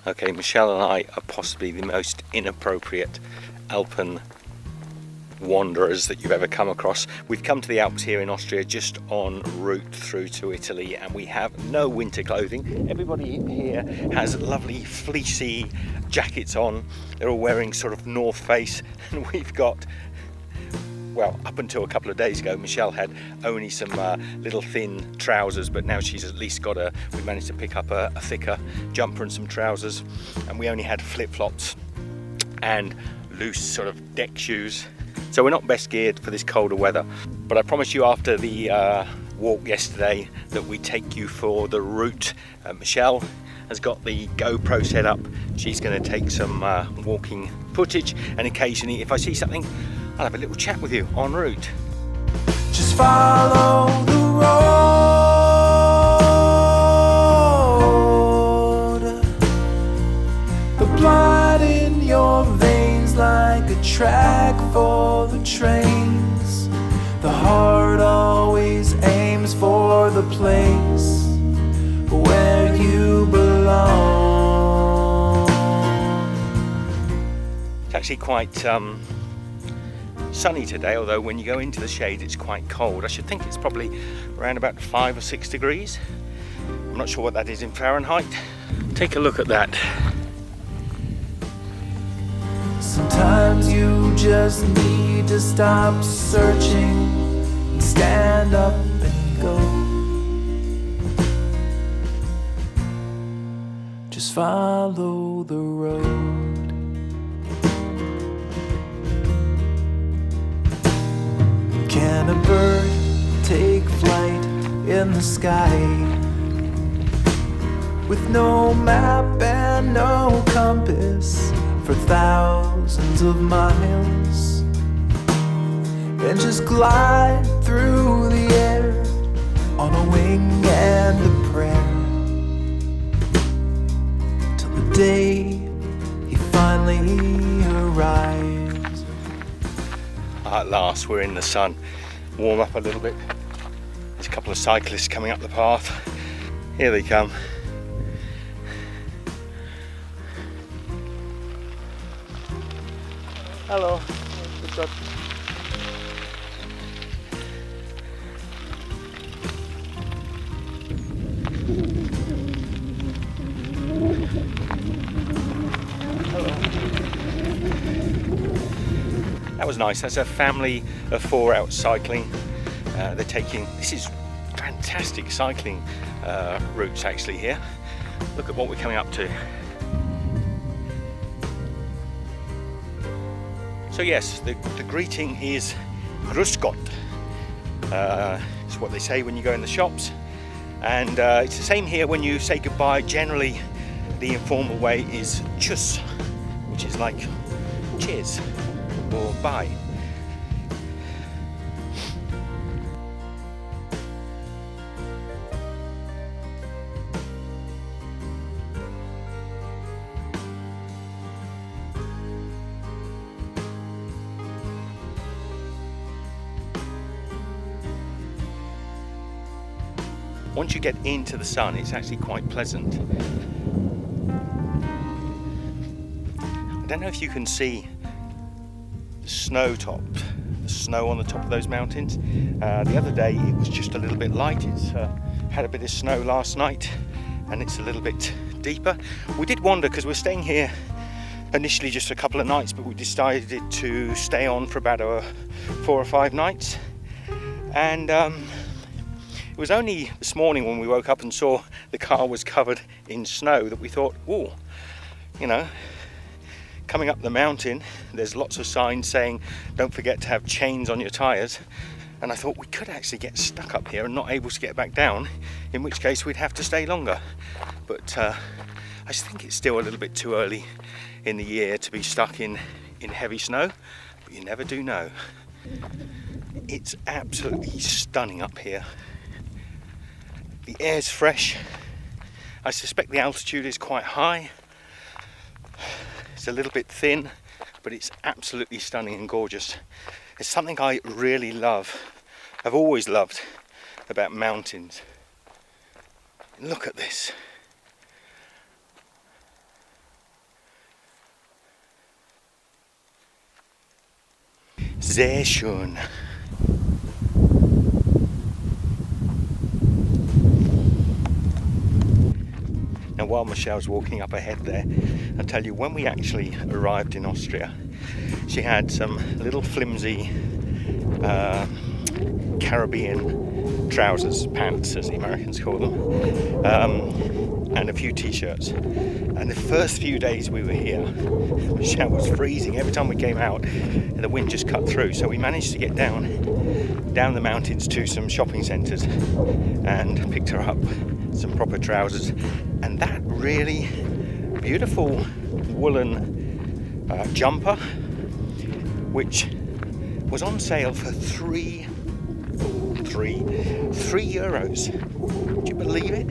Okay, Michelle and I are possibly the most inappropriate Alpen wanderers that you've ever come across. We've come to the Alps here in Austria just en route through to Italy, and we have no winter clothing. Everybody here has lovely fleecy jackets on. They're all wearing sort of North Face, and we've got, well, up until a couple of days ago, Michelle had only some little thin trousers, but now she's at least got we managed to pick up a thicker jumper and some trousers, and we only had flip-flops and loose sort of deck shoes. So we're not best geared for this colder weather. But I promise you after the walk yesterday that we take you for the route. Michelle has got the GoPro set up. She's going to take some walking footage, and occasionally if I see something, I'll have a little chat with you en route. Just follow the road, the blood in your veins like a track for the trains. The heart always aims for the place where you belong. It's actually quite sunny today, although when you go into the shade it's quite cold. I should think it's probably around about 5 or 6 degrees. I'm not sure what that is in Fahrenheit. Take a look at that. Sometimes you just need to stop searching and stand up and go. Just follow the road. Can a bird take flight in the sky with no map and no compass for thousands of miles, and just glide through the air on a wing and a prayer till the day he finally arrives? At last we're in the sun. Warm up a little bit. There's a couple of cyclists coming up the path. Here they come. Hello. What's up? That was nice. That's a family of 4 out cycling. They're taking, this is fantastic cycling routes actually here. Look at what we're coming up to. So yes, the greeting is Grüß Gott. It's what they say when you go in the shops. And it's the same here when you say goodbye. Generally, the informal way is Tschüss, which is like cheers or bye. Once you get into the sun, it's actually quite pleasant. I don't know if you can see the snow on the top of those mountains. The other day it was just a little bit light. It's had a bit of snow last night and it's a little bit deeper. We did wander because we're staying here initially just a couple of nights, but we decided to stay on for about 4 or 5 nights. And it was only this morning when we woke up and saw the car was covered in snow that we thought, oh, you know, coming up the mountain, there's lots of signs saying don't forget to have chains on your tyres. And I thought we could actually get stuck up here and not able to get back down, in which case we'd have to stay longer. But I just think it's still a little bit too early in the year to be stuck in heavy snow, but you never do know. It's absolutely stunning up here. The air's fresh. I suspect the altitude is quite high. It's a little bit thin, but it's absolutely stunning and gorgeous. It's something I really love. I've always loved about mountains. Look at this. Sehr schön. Now while Michelle's walking up ahead there, I'll tell you, when we actually arrived in Austria, she had some little flimsy Caribbean trousers, pants as the Americans call them, and a few t-shirts. And the first few days we were here, Michelle was freezing. Every time we came out, the wind just cut through. So we managed to get down the mountains to some shopping centres and picked her up some proper trousers and that really beautiful woolen jumper, which was on sale for €3. Would you believe it?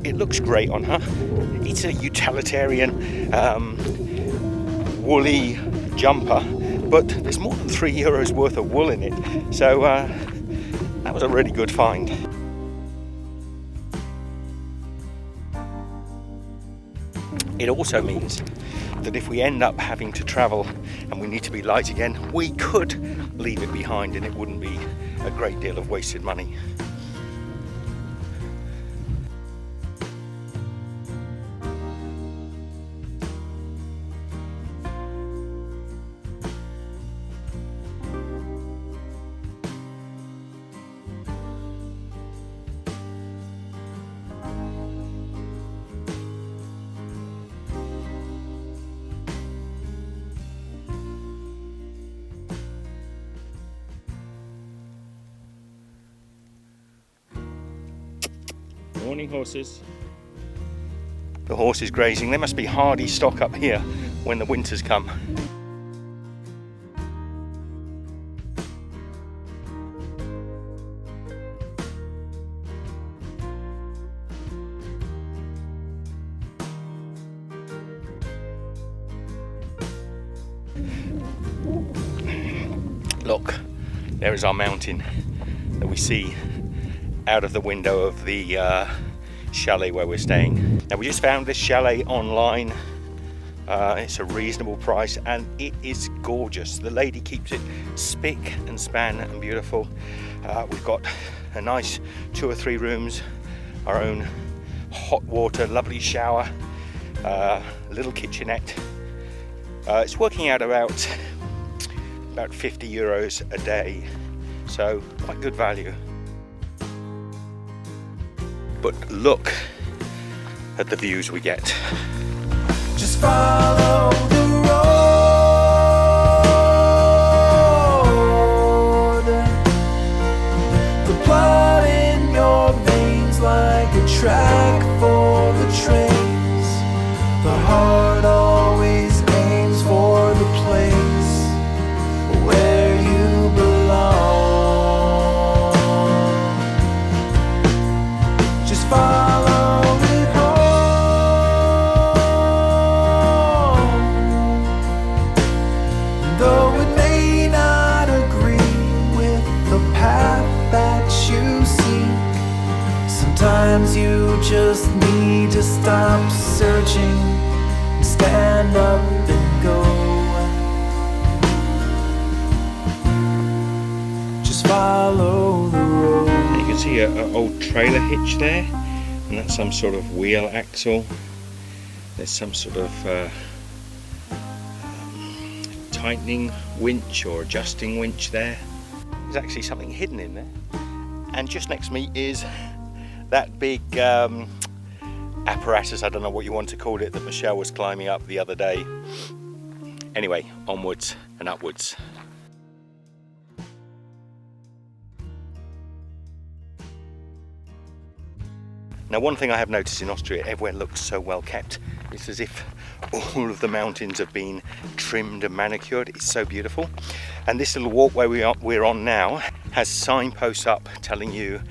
It looks great on her. It's a utilitarian woolly jumper, but there's more than €3 worth of wool in it. So that was a really good find. It also means that if we end up having to travel and we need to be light again, we could leave it behind and it wouldn't be a great deal of wasted money. Morning, horses. The horses grazing. There must be hardy stock up here when the winters come. Look, there is our mountain that we see out of the window of the chalet where we're staying. Now we just found this chalet online. It's a reasonable price and it is gorgeous. The lady keeps it spick and span and beautiful. We've got a nice 2 or 3 rooms, our own hot water, lovely shower, little kitchenette. It's working out about €50 a day, so quite good value. But look at the views we get. Just follow the road. The blood in your veins like a track for the trains. The heart always aims for the place where you belong. Just follow it home. Though it may not agree with the path that you seek, sometimes you just need to stop searching and stand up and go. Just follow the road. You can see an old trailer hitch there, and that's some sort of wheel axle. There's some sort of tightening winch or adjusting winch there. There's actually something hidden in there. And just next to me is that big apparatus, I don't know what you want to call it, that Michelle was climbing up the other day. Anyway, onwards and upwards. Now, one thing I have noticed in Austria, everywhere looks so well kept. It's as if all of the mountains have been trimmed and manicured. It's so beautiful. And this little walkway we're on now has signposts up telling you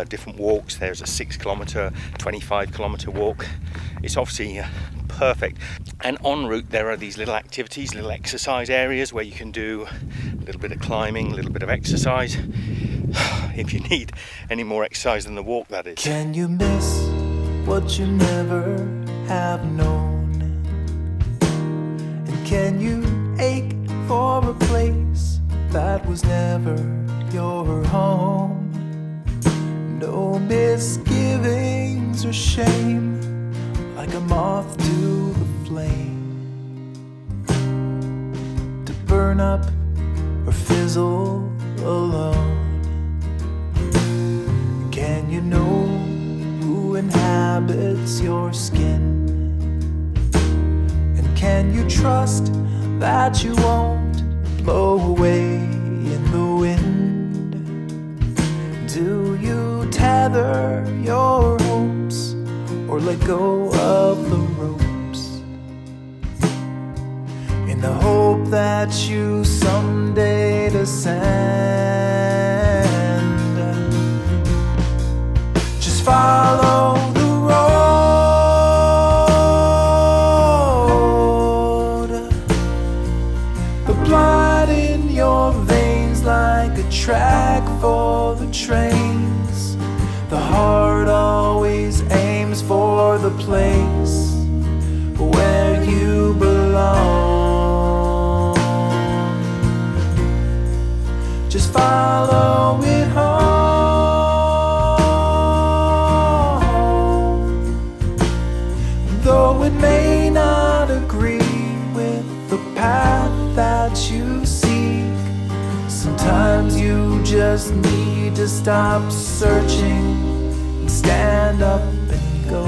different walks. There's a 6-kilometre, 25-kilometre walk. It's obviously perfect. And en route there are these little activities, little exercise areas where you can do a little bit of climbing, a little bit of exercise. If you need any more exercise than the walk, that is. Can you miss what you never have known? Can you ache for a place that was never your home? No misgivings or shame, like a moth to the flame, to burn up or fizzle alone. Can you know who inhabits your skin? And can you trust that you won't blow away in the wind? Do you tether your hopes or let go of the ropes, in the hope that you someday descend? Just follow the road, the blood in your veins like a track for the trains. The heart always aims for the place where you belong. Just follow it home, though it may not agree with the path that you seek. Sometimes you just need to stop searching and stand up and go.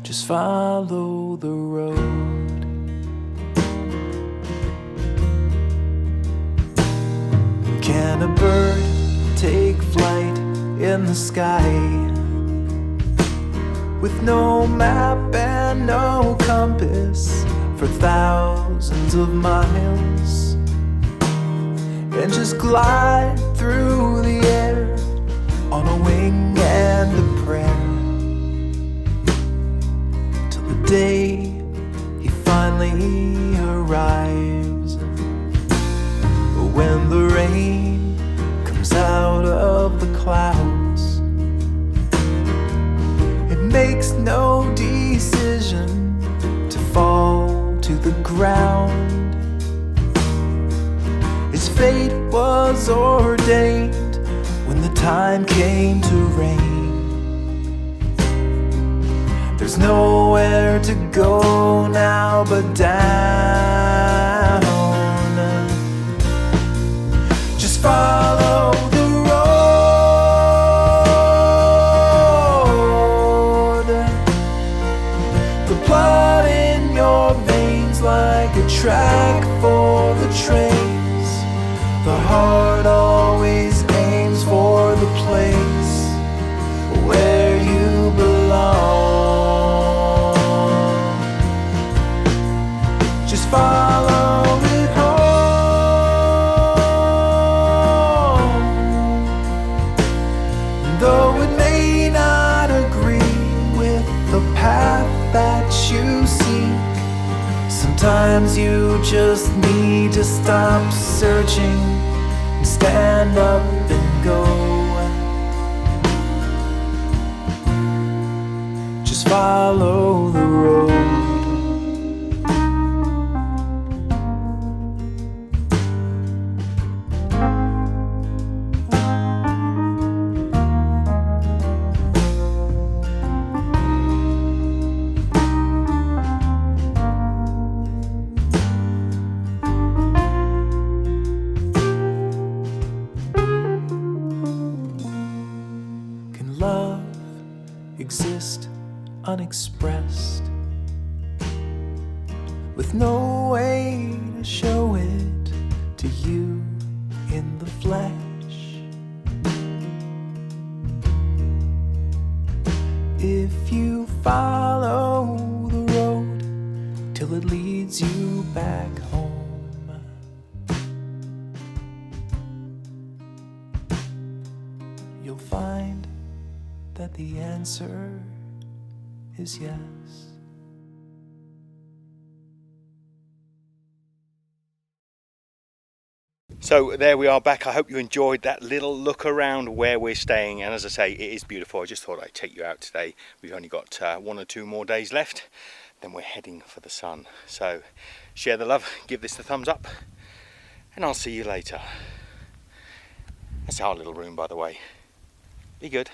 Just follow the road. Can a bird take flight in the sky with no map and no compass for thousands of miles, and just glide through the air on a wing and a prayer, till the day he finally arrives, when the rain comes out of the clouds? It makes no decision to fall to the ground. His fate was ordained when the time came to rain. There's nowhere to go now but down. Just follow the road, the blood in your veins like a track for the trains. The heart always aims for the place where you belong. Just follow it home, though it may not agree with the path that you seek. Sometimes you just need to stop searching and stand up and go. Just follow the road. Love exist unexpressed, with no way to show it to you in the flesh. If you follow the road till it leads you back home, you'll find that the answer is yes. So there we are back. I hope you enjoyed that little look around where we're staying, and as I say, it is beautiful. I just thought I'd take you out today. We've only got 1 or 2 more days left, then we're heading for the sun. So share the love, give this the thumbs up, and I'll see you later. That's our little room, by the way. Be good.